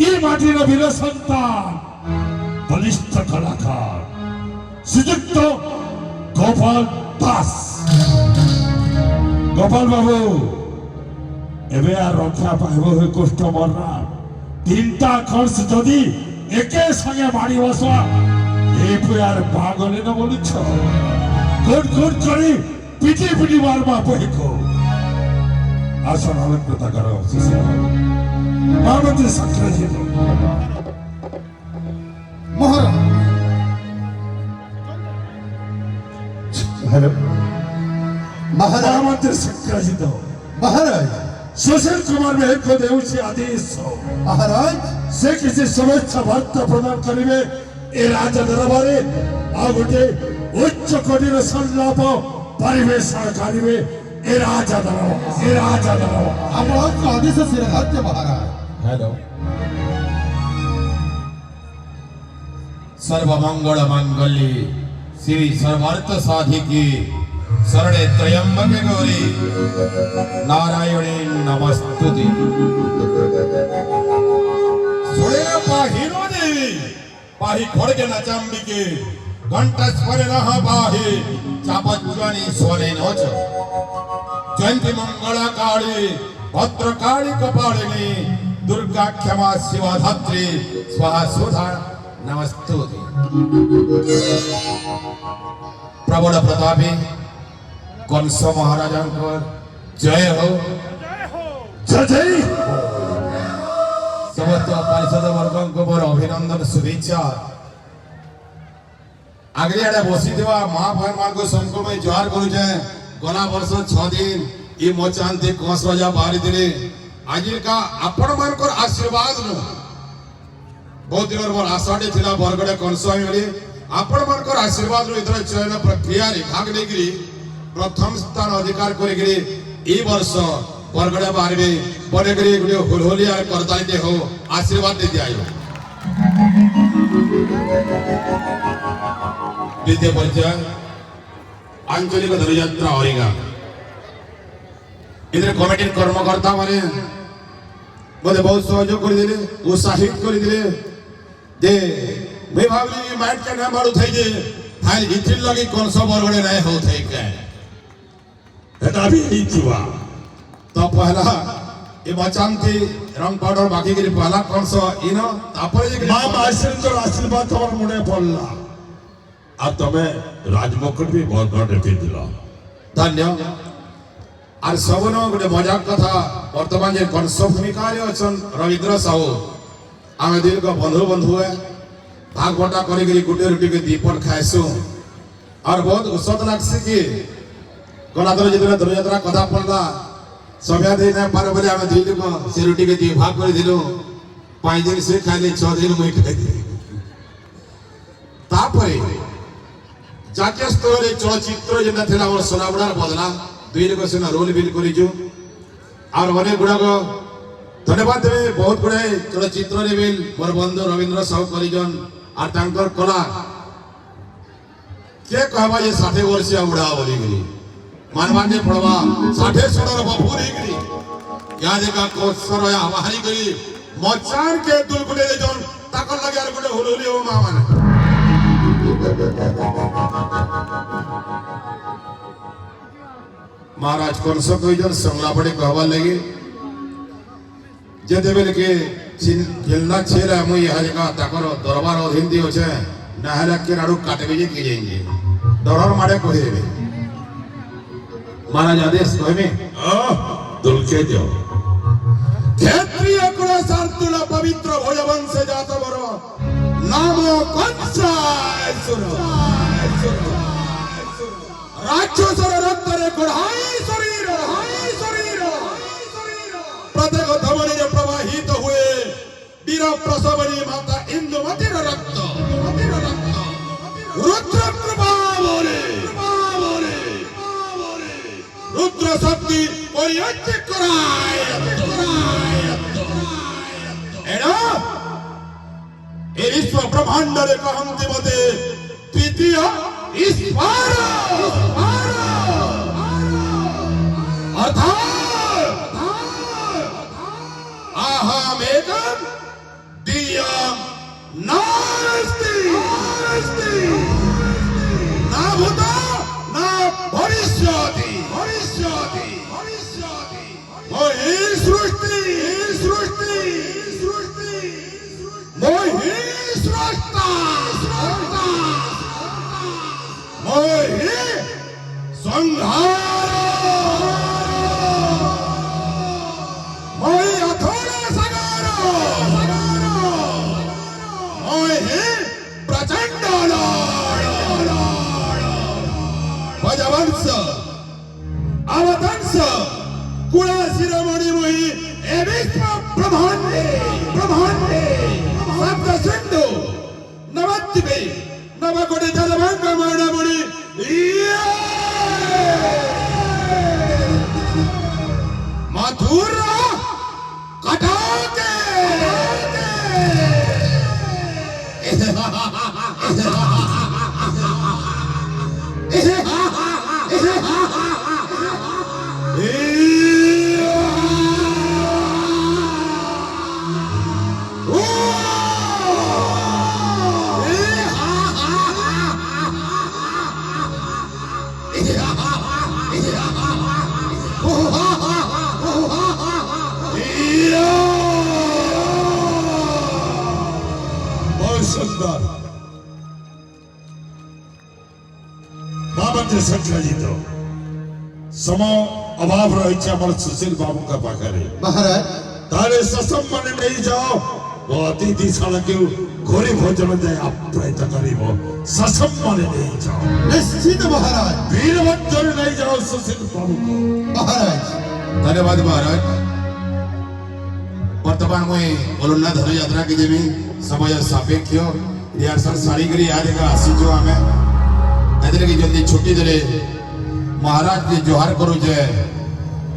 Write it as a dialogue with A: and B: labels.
A: এই মাটির বীর সন্তান বলিষ্ঠ কলাকার শ্রীযুক্ত গোপাল দাস। গোপাল বাবু এবে আর রক্ষা পাইব হয়ে কষ্ট মরনা তিনটা খরচ যদি একে সঙ্গে বাড়ি বসা এই আর পাগলে না বলেছ গুট গুট করে পিটি পিটি মারবা পহিকো আসন অলঙ্কৃতা করো মানবী সংক্রাজিত
B: মহারাজ। হ্যালো মহারাজ।
A: আমাদের সংক্রাজিত
B: মহারাज
A: सुशील कुमार मेहर को देउसी आदेश हो
B: महाराज
A: से किसी शुभेच्छा वार्ता प्रदान करिवे ए राजा दरबारे आ गोटे उच्च कोटिर संलाप परिवेशन करिवे ए राजा दरबार
B: आपको आदेश शिरघात्य महाराज।
C: हेलो सर्वमंगल मंगली श्री सर्वार्थ साधिकी शरणे त्र्यंबके गौरी नारायणे नमस्तुते। सुरे पाहिनो देवी पाहि खड़गे नचाम्बिके घंटा स्वरे नह पाहि चापज्वानी स्वरे नच जयंती मंगला काली भद्रकाली कपालिनी दुर्गा क्षमा शिवा धात्री स्वाहा सुधा नमस्तुते। प्रबल प्रतापी कंस महाराजा जय हो
A: जय
C: समस्त पार्षद वर्ग को मोर अभिनंदन शुभेच्छा। आगे आड़े बसी महाभाई मान को सबको मैं जुहार करुचे। गला वर्ष 6 दिन ये मोचांती कंस राजा बाहरी दिले आज का आपण मान आशीर्वाद बहुत दिन मोर आशाटे थिला बरगड़े कंस मिली आपण मान आशीर्वाद इधर चयन प्रक्रिया भाग नहीं प्रथम स्थान अधिकार करी वर्ष बरगड़ा बाहर बड़े गोटे हुलहुलिया करताली हो आशीर्वाद दे दिया द्वितीय परिचय आंचलिक धनुयात्रा औरिगा इधर कमिटी कर्मकर्ता माने मते बहुत सहयोग कर दिले उत्साहित कर दिले जे मैं भाबली माइट के ना मारू थई जे थाल इथिल लगी कोन सब बरगड़े नहीं हो थई के
A: এটা भी जीवा
C: तो पहला ये बचांती रंग पाउडर बाकी के पहला कौन सा इनो तापर जे
A: मां आशीर्वाद आशीर्वाद তোমার মনে পড়লা আর তবে রাজমকুট भी বরগড় রেখে দিল
C: धन्य और सबनो गोटे मजाक कथा वर्तमान जे कंस भूमिका रे अछन रविंद्र साहू आमे दिल को बंधु बंधु है भाग बटा करी करी गुटे रोटी के दीपन खाइसु और बहुत उसत लागसी कि गलाधर जितने धनुयात्रा कथा पड़ला समय दे ना पार बोले आमे दिल को से रोटी के दी भाग कर दिलो 5 दिन से खाली 6 दिन मुई खाई तापरे जातीय स्तर रे चलचित्र जेना थिला और सोनाबड़ा बदला दुई लोग सेना रोल बिल करिजु और अनेक गुड़ा को धन्यवाद देवे बहुत गुड़े चलचित्र रे बिल मोर बंधु रविंद्र साहू करिजन और तांकर कला के कहबा ये 60 वर्षिया बुढ़ा बोली गई मानवाने पड़वा 60 सोलर बपुरी गई या देखा कोसर या बाहरी गई मचार के दुल गुले जन ताकल लगे और गुले हुलुली हो माने महाराज कंस कईजन संगला पड़े कहवा लगे जे देबे के खेलना छेरा मुई यहाँ का ताकर दरबार अधीन दी होचे नहला के नाडू काटे जे की जाएंगे डरर मारे कहे देबे महाराज आदेश कहमे
A: दुल के दियो
C: क्षेत्रीय कुल शांतुला पवित्र भोजवंश जात बर नाम कंसासुर राक्षसर रक्त रे गढ़ाई शरीर प्रत्येक धमनी रे प्रवाहित हुए वीर प्रसवनी माता इंदुमतिर रक्त रुद्र कृपा बोले रुद्र शक्ति परियज्ञ कराय एना ए विश्व ब्रह्मांड रे कहंति मते द्वितीय ईश्वर अर्थात अहमेकं ना भूत ना भविष्यति मोहि सृष्टि मोहि स्रष्टा मोहि संहार मोहि अथोर सागर मोहि प्रचंड भजवंश अवतंस कुल शिरोमणि मोहि एविश्व ब्रह्मांडे सप्त सिंधु नवद्वीपे नवकोटि जलभंग मणिमुनि मधुर कटाके
A: बहुत सुंदर बाबा जे संख्या जी तो समय अभाव रही हमर सुशील बाबू का पाखरे
B: महाराज
A: तारे ससम मन नहीं जाओ वो अतिथि शाला के घोरी भोजन जाए आप प्रयत्न करीबो ससम मन नहीं जाओ
B: निश्चित महाराज
A: वीरवंजन नहीं जाओ सुशील बाबू को
B: महाराज
C: धन्यवाद महाराज वर्तमान में बोलना धनु यात्रा की जेमी समय सापेक्ष रिहर्सल सारीगरी आदेगा आसीजो आमे एदरे की जल्दी छुट्टी देले महाराज के जोहार करू जे